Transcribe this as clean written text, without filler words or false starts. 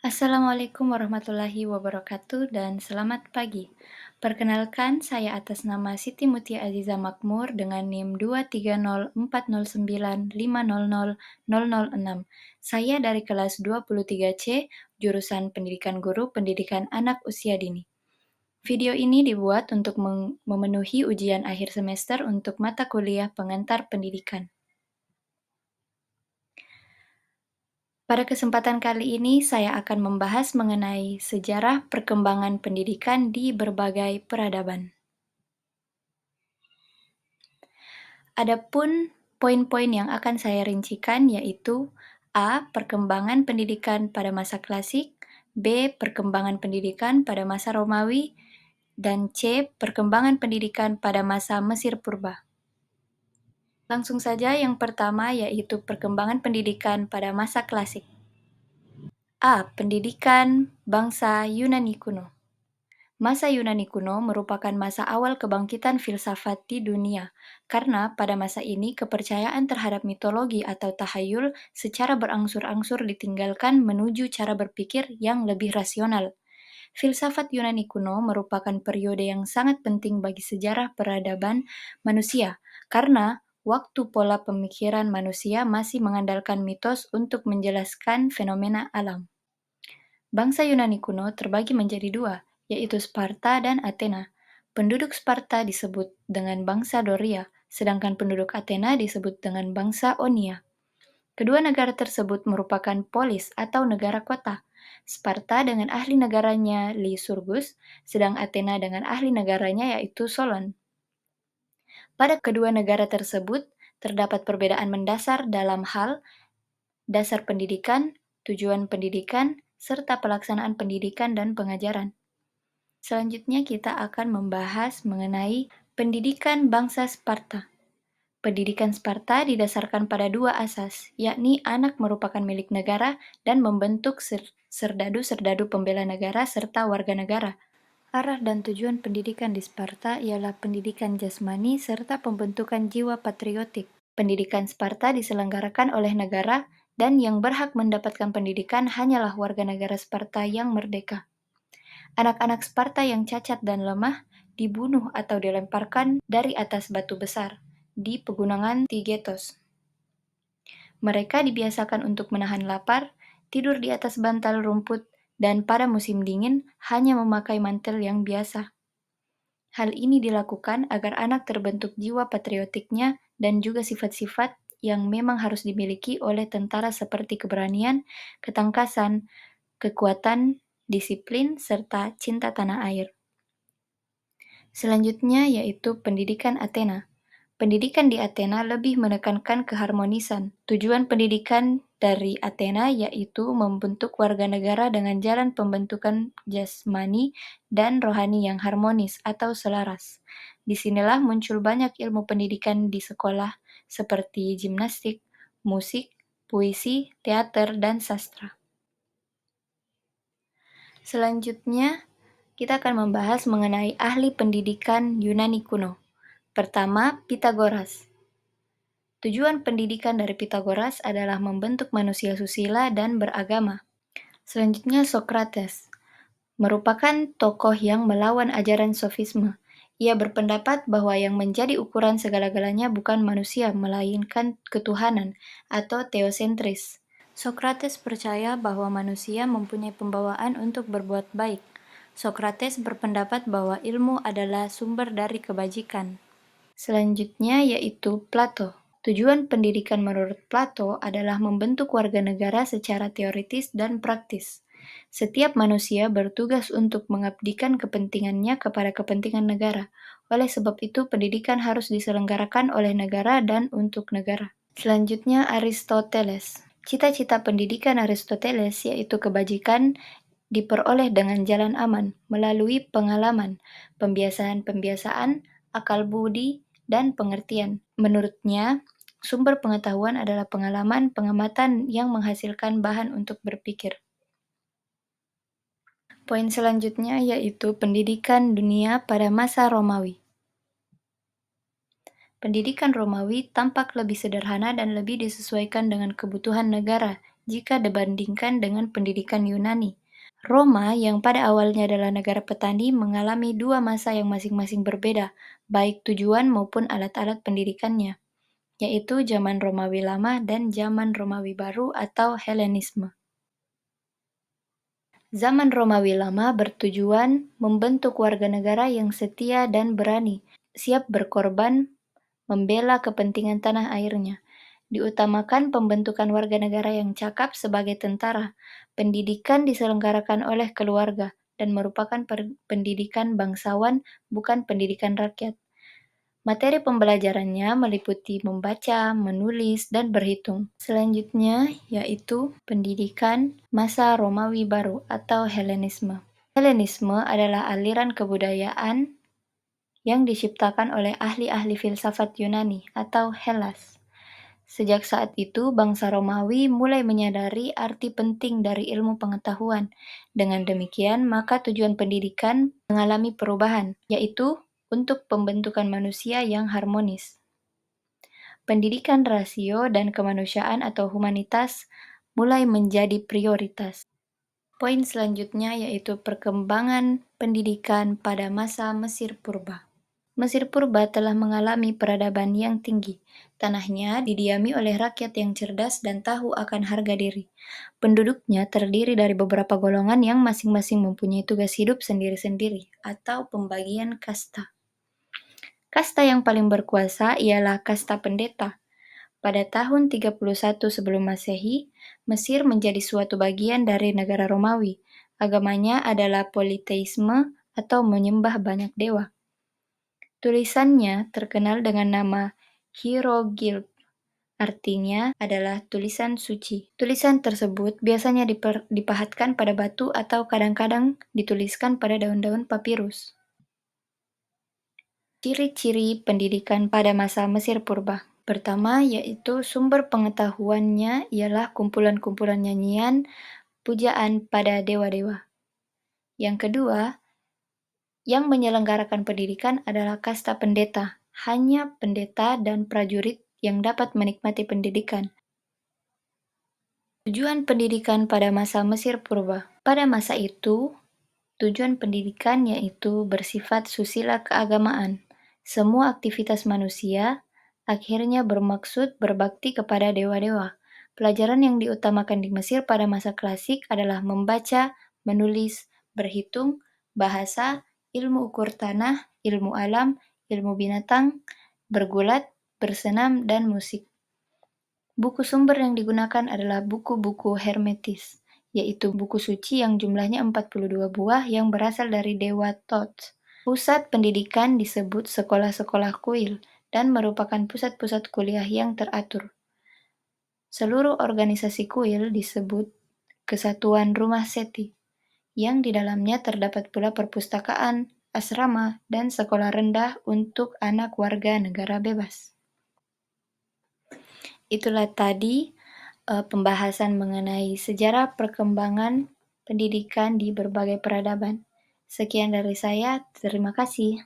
Assalamualaikum warahmatullahi wabarakatuh dan selamat pagi. Perkenalkan, saya atas nama Siti Mutia Aziza Makmur dengan NIM 2304005000006. Saya dari kelas 23C, jurusan Pendidikan Guru Pendidikan Anak Usia Dini. Video ini dibuat untuk memenuhi ujian akhir semester untuk mata kuliah pengantar pendidikan. Pada kesempatan kali ini, saya akan membahas mengenai sejarah perkembangan pendidikan di berbagai peradaban. Adapun poin-poin yang akan saya rincikan yaitu A. Perkembangan pendidikan pada masa klasik, B. Perkembangan pendidikan pada masa Romawi, dan C. Perkembangan pendidikan pada masa Mesir Purba. Langsung saja yang pertama yaitu perkembangan pendidikan pada masa klasik. A. Pendidikan bangsa Yunani kuno. Masa Yunani kuno merupakan masa awal kebangkitan filsafat di dunia, karena pada masa ini kepercayaan terhadap mitologi atau tahayul secara berangsur-angsur ditinggalkan menuju cara berpikir yang lebih rasional. Filsafat Yunani kuno merupakan periode yang sangat penting bagi sejarah peradaban manusia, karena waktu pola pemikiran manusia masih mengandalkan mitos untuk menjelaskan fenomena alam. Bangsa Yunani kuno terbagi menjadi dua, yaitu Sparta dan Athena. Penduduk Sparta disebut dengan bangsa Doria, sedangkan penduduk Athena disebut dengan bangsa Onia. Kedua negara tersebut merupakan polis atau negara kota. Sparta dengan ahli negaranya Lycurgus, sedang Athena dengan ahli negaranya yaitu Solon. Pada kedua negara tersebut, terdapat perbedaan mendasar dalam hal dasar pendidikan, tujuan pendidikan, serta pelaksanaan pendidikan dan pengajaran. Selanjutnya kita akan membahas mengenai pendidikan bangsa Sparta. Pendidikan Sparta didasarkan pada dua asas, yakni anak merupakan milik negara dan membentuk serdadu-serdadu pembela negara serta warga negara. Arah dan tujuan pendidikan di Sparta ialah pendidikan jasmani serta pembentukan jiwa patriotik. Pendidikan Sparta diselenggarakan oleh negara dan yang berhak mendapatkan pendidikan hanyalah warga negara Sparta yang merdeka. Anak-anak Sparta yang cacat dan lemah dibunuh atau dilemparkan dari atas batu besar di pegunungan Tigetos. Mereka dibiasakan untuk menahan lapar, tidur di atas bantal rumput, dan pada musim dingin hanya memakai mantel yang biasa. Hal ini dilakukan agar anak terbentuk jiwa patriotiknya dan juga sifat-sifat yang memang harus dimiliki oleh tentara seperti keberanian, ketangkasan, kekuatan, disiplin, serta cinta tanah air. Selanjutnya yaitu pendidikan Athena. Pendidikan di Athena lebih menekankan keharmonisan. Tujuan pendidikan dari Athena yaitu membentuk warga negara dengan jalan pembentukan jasmani dan rohani yang harmonis atau selaras. Disinilah muncul banyak ilmu pendidikan di sekolah seperti gimnastik, musik, puisi, teater, dan sastra. Selanjutnya, kita akan membahas mengenai ahli pendidikan Yunani kuno. Pertama, Pitagoras. Tujuan pendidikan dari Pitagoras adalah membentuk manusia susila dan beragama. Selanjutnya, Socrates merupakan tokoh yang melawan ajaran sofisme. Ia berpendapat bahwa yang menjadi ukuran segala-galanya bukan manusia, melainkan ketuhanan atau teosentris. Socrates percaya bahwa manusia mempunyai pembawaan untuk berbuat baik. Socrates berpendapat bahwa ilmu adalah sumber dari kebajikan. Selanjutnya yaitu Plato. Tujuan pendidikan menurut Plato adalah membentuk warga negara secara teoritis dan praktis. Setiap manusia bertugas untuk mengabdikan kepentingannya kepada kepentingan negara. Oleh sebab itu, pendidikan harus diselenggarakan oleh negara dan untuk negara. Selanjutnya, Aristoteles. Cita-cita pendidikan Aristoteles yaitu kebajikan diperoleh dengan jalan aman, melalui pengalaman, pembiasaan-pembiasaan, akal budi, dan pengertian. Menurutnya, sumber pengetahuan adalah pengalaman, pengamatan yang menghasilkan bahan untuk berpikir. Poin selanjutnya yaitu pendidikan dunia pada masa Romawi. Pendidikan Romawi tampak lebih sederhana dan lebih disesuaikan dengan kebutuhan negara jika dibandingkan dengan pendidikan Yunani. Roma yang pada awalnya adalah negara petani mengalami dua masa yang masing-masing berbeda, baik tujuan maupun alat-alat pendidikannya, yaitu zaman Romawi Lama dan zaman Romawi Baru atau Helenisme. Zaman Romawi Lama bertujuan membentuk warga negara yang setia dan berani, siap berkorban membela kepentingan tanah airnya. Diutamakan pembentukan warga negara yang cakap sebagai tentara. Pendidikan diselenggarakan oleh keluarga dan merupakan pendidikan bangsawan, bukan pendidikan rakyat. Materi pembelajarannya meliputi membaca, menulis, dan berhitung. Selanjutnya yaitu pendidikan masa Romawi Baru atau Helenisme. Helenisme adalah aliran kebudayaan yang diciptakan oleh ahli-ahli filsafat Yunani atau Hellas. Sejak saat itu, bangsa Romawi mulai menyadari arti penting dari ilmu pengetahuan. Dengan demikian, maka tujuan pendidikan mengalami perubahan, yaitu untuk pembentukan manusia yang harmonis. Pendidikan rasio dan kemanusiaan atau humanitas mulai menjadi prioritas. Poin selanjutnya yaitu perkembangan pendidikan pada masa Mesir Purba. Mesir Purba telah mengalami peradaban yang tinggi. Tanahnya didiami oleh rakyat yang cerdas dan tahu akan harga diri. Penduduknya terdiri dari beberapa golongan yang masing-masing mempunyai tugas hidup sendiri-sendiri atau pembagian kasta. Kasta yang paling berkuasa ialah kasta pendeta. Pada tahun 31 sebelum Masehi, Mesir menjadi suatu bagian dari negara Romawi. Agamanya adalah politeisme atau menyembah banyak dewa. Tulisannya terkenal dengan nama hieroglif, artinya adalah tulisan suci. Tulisan tersebut biasanya dipahatkan pada batu atau kadang-kadang dituliskan pada daun-daun papirus. Ciri-ciri pendidikan pada masa Mesir Purba. Pertama, yaitu sumber pengetahuannya ialah kumpulan-kumpulan nyanyian, pujaan pada dewa-dewa. Yang kedua, yang menyelenggarakan pendidikan adalah kasta pendeta. Hanya pendeta dan prajurit yang dapat menikmati pendidikan. Tujuan pendidikan pada masa Mesir Purba. Pada masa itu, tujuan pendidikan yaitu bersifat susila keagamaan. Semua aktivitas manusia akhirnya bermaksud berbakti kepada dewa-dewa. Pelajaran yang diutamakan di Mesir pada masa klasik adalah membaca, menulis, berhitung, bahasa, ilmu ukur tanah, ilmu alam, ilmu binatang, bergulat, bersenam, dan musik. Buku sumber yang digunakan adalah buku-buku hermetis, yaitu buku suci yang jumlahnya 42 buah yang berasal dari dewa Thoth. Pusat pendidikan disebut sekolah-sekolah kuil dan merupakan pusat-pusat kuliah yang teratur. Seluruh organisasi kuil disebut Kesatuan Rumah Seti, yang di dalamnya terdapat pula perpustakaan, asrama, dan sekolah rendah untuk anak warga negara bebas. Itulah tadi pembahasan mengenai sejarah perkembangan pendidikan di berbagai peradaban. Sekian dari saya, terima kasih.